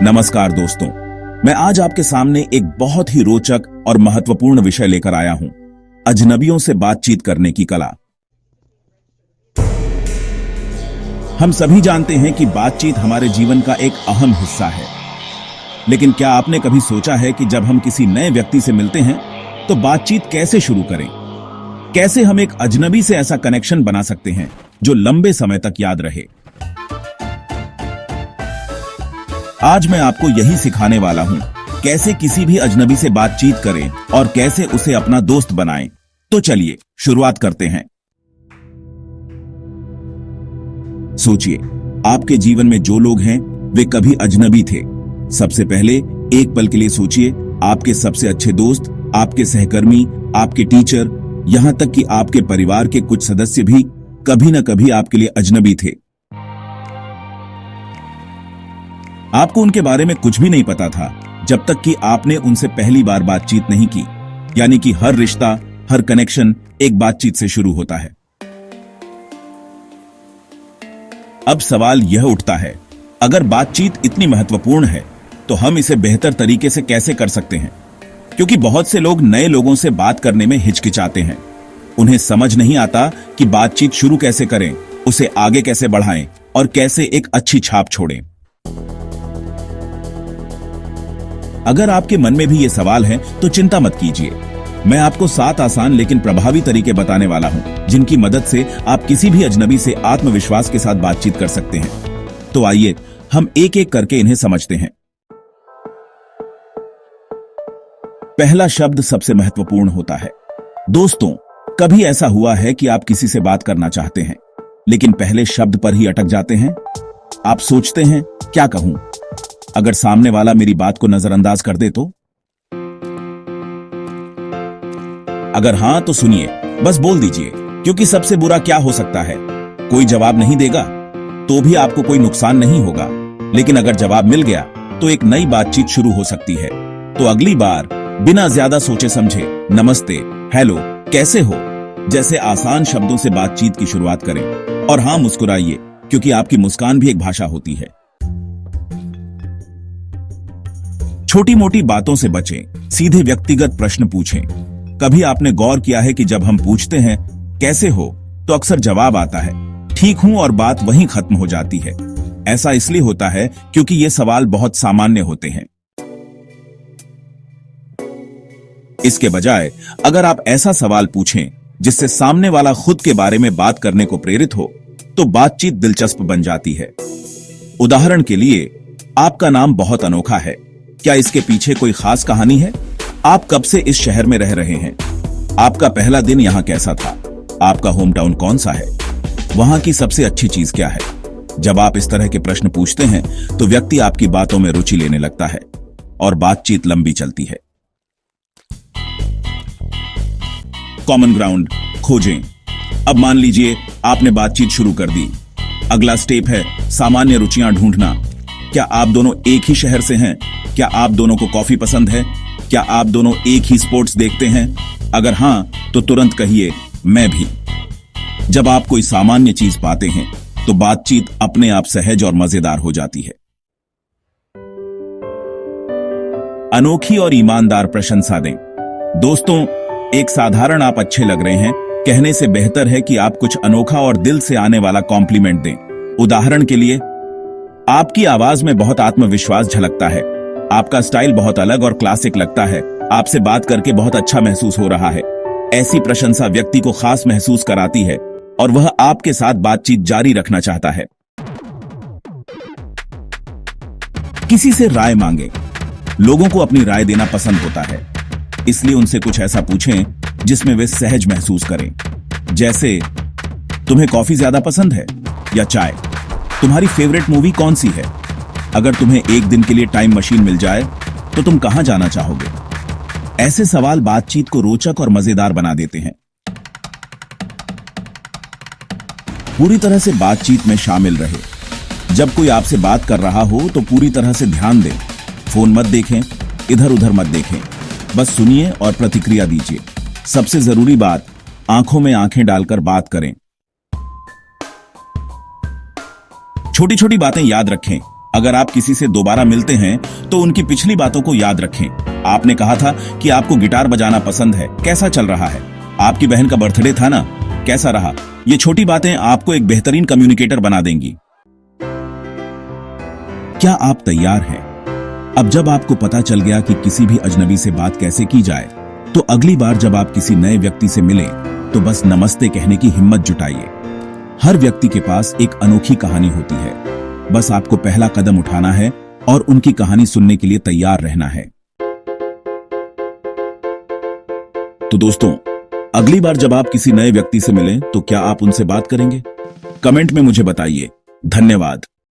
नमस्कार दोस्तों, मैं आज आपके सामने एक बहुत ही रोचक और महत्वपूर्ण विषय लेकर आया हूं, अजनबियों से बातचीत करने की कला। हम सभी जानते हैं कि बातचीत हमारे जीवन का एक अहम हिस्सा है, लेकिन क्या आपने कभी सोचा है कि जब हम किसी नए व्यक्ति से मिलते हैं तो बातचीत कैसे शुरू करें? कैसे हम एक अजनबी से ऐसा कनेक्शन बना सकते हैं जो लंबे समय तक याद रहे? आज मैं आपको यही सिखाने वाला हूं, कैसे किसी भी अजनबी से बातचीत करें और कैसे उसे अपना दोस्त बनाएं। तो चलिए शुरुआत करते हैं। सोचिए, आपके जीवन में जो लोग हैं वे कभी अजनबी थे। सबसे पहले एक पल के लिए सोचिए, आपके सबसे अच्छे दोस्त, आपके सहकर्मी, आपके टीचर, यहां तक कि आपके परिवार के कुछ सदस्य भी कभी न कभी आपके लिए अजनबी थे। आपको उनके बारे में कुछ भी नहीं पता था जब तक कि आपने उनसे पहली बार बातचीत नहीं की। यानी कि हर रिश्ता, हर कनेक्शन एक बातचीत से शुरू होता है। अब सवाल यह उठता है, अगर बातचीत इतनी महत्वपूर्ण है तो हम इसे बेहतर तरीके से कैसे कर सकते हैं? क्योंकि बहुत से लोग नए लोगों से बात करने में हिचकिचाते हैं। उन्हें समझ नहीं आता कि बातचीत शुरू कैसे करें, उसे आगे कैसे बढ़ाएं और कैसे एक अच्छी छाप छोड़ें। अगर आपके मन में भी ये सवाल है तो चिंता मत कीजिए। मैं आपको 7 आसान लेकिन प्रभावी तरीके बताने वाला हूं, जिनकी मदद से आप किसी भी अजनबी से आत्मविश्वास के साथ बातचीत कर सकते हैं। तो आइए हम एक एक करके इन्हें समझते हैं। पहला शब्द सबसे महत्वपूर्ण होता है। दोस्तों, कभी ऐसा हुआ है कि आप किसी से बात करना चाहते हैं लेकिन पहले शब्द पर ही अटक जाते हैं? आप सोचते हैं, क्या कहूं? अगर सामने वाला मेरी बात को नजरअंदाज कर दे तो? अगर हां तो सुनिए, बस बोल दीजिए, क्योंकि सबसे बुरा क्या हो सकता है? कोई जवाब नहीं देगा तो भी आपको कोई नुकसान नहीं होगा, लेकिन अगर जवाब मिल गया तो एक नई बातचीत शुरू हो सकती है। तो अगली बार बिना ज्यादा सोचे समझे नमस्ते, हेलो, कैसे हो जैसे आसान शब्दों से बातचीत की शुरुआत करें। और हां, मुस्कुराइए, क्योंकि आपकी मुस्कान भी एक भाषा होती है। छोटी मोटी बातों से बचें, सीधे व्यक्तिगत प्रश्न पूछें। कभी आपने गौर किया है कि जब हम पूछते हैं कैसे हो तो अक्सर जवाब आता है ठीक हूं और बात वहीं खत्म हो जाती है। ऐसा इसलिए होता है क्योंकि ये सवाल बहुत सामान्य होते हैं। इसके बजाय अगर आप ऐसा सवाल पूछें जिससे सामने वाला खुद के बारे में बात करने को प्रेरित हो तो बातचीत दिलचस्प बन जाती है। उदाहरण के लिए, आपका नाम बहुत अनोखा है, क्या इसके पीछे कोई खास कहानी है? आप कब से इस शहर में रह रहे हैं? आपका पहला दिन यहां कैसा था? आपका होम टाउन कौन सा है? वहां की सबसे अच्छी चीज क्या है? जब आप इस तरह के प्रश्न पूछते हैं तो व्यक्ति आपकी बातों में रुचि लेने लगता है और बातचीत लंबी चलती है। कॉमन ग्राउंड खोजें। अब मान लीजिए आपने बातचीत शुरू कर दी। अगला स्टेप है सामान्य रुचियां ढूंढना। क्या आप दोनों एक ही शहर से हैं? क्या आप दोनों को कॉफी पसंद है? क्या आप दोनों एक ही स्पोर्ट्स देखते हैं? अगर हां तो तुरंत कहिए, मैं भी। जब आप कोई सामान्य चीज पाते हैं तो बातचीत अपने आप सहज और मजेदार हो जाती है। अनोखी और ईमानदार प्रशंसा दें। दोस्तों, एक साधारण आप अच्छे लग रहे हैं कहने से बेहतर है कि आप कुछ अनोखा और दिल से आने वाला कॉम्प्लीमेंट दें। उदाहरण के लिए, आपकी आवाज में बहुत आत्मविश्वास झलकता है, आपका स्टाइल बहुत अलग और क्लासिक लगता है, आपसे बात करके बहुत अच्छा महसूस हो रहा है। ऐसी प्रशंसा व्यक्ति को खास महसूस कराती है और वह आपके साथ बातचीत जारी रखना चाहता है। किसी से राय मांगे। लोगों को अपनी राय देना पसंद होता है, इसलिए उनसे कुछ ऐसा पूछें जिसमें वे सहज महसूस करें। जैसे, तुम्हें कॉफी ज्यादा पसंद है या चाय? तुम्हारी फेवरेट मूवी कौन सी है? अगर तुम्हें एक दिन के लिए टाइम मशीन मिल जाए तो तुम कहां जाना चाहोगे? ऐसे सवाल बातचीत को रोचक और मजेदार बना देते हैं। पूरी तरह से बातचीत में शामिल रहे। जब कोई आपसे बात कर रहा हो तो पूरी तरह से ध्यान दें। फोन मत देखें, इधर उधर मत देखें, बस सुनिए और प्रतिक्रिया दीजिए। सबसे जरूरी बात, आंखों में आंखें डालकर बात करें। छोटी छोटी बातें याद रखें, अगर आप किसी से दोबारा मिलते हैं तो उनकी पिछली बातों को याद रखें। आपने कहा था कि आपको गिटार बजाना पसंद है, कैसा चल रहा है? आपकी बहन का बर्थडे था ना, कैसा रहा? ये छोटी बातें आपको एक बेहतरीन कम्युनिकेटर बना देंगी। क्या आप तैयार हैं? अब जब आपको पता चल गया कि किसी भी अजनबी से बात कैसे की जाए, तो अगली बार जब आप किसी नए व्यक्ति से मिलें तो बस नमस्ते कहने की हिम्मत जुटाइए। हर व्यक्ति के पास एक अनोखी कहानी होती है, बस आपको पहला कदम उठाना है और उनकी कहानी सुनने के लिए तैयार रहना है। तो दोस्तों, अगली बार जब आप किसी नए व्यक्ति से मिलें तो क्या आप उनसे बात करेंगे? कमेंट में मुझे बताइए। धन्यवाद।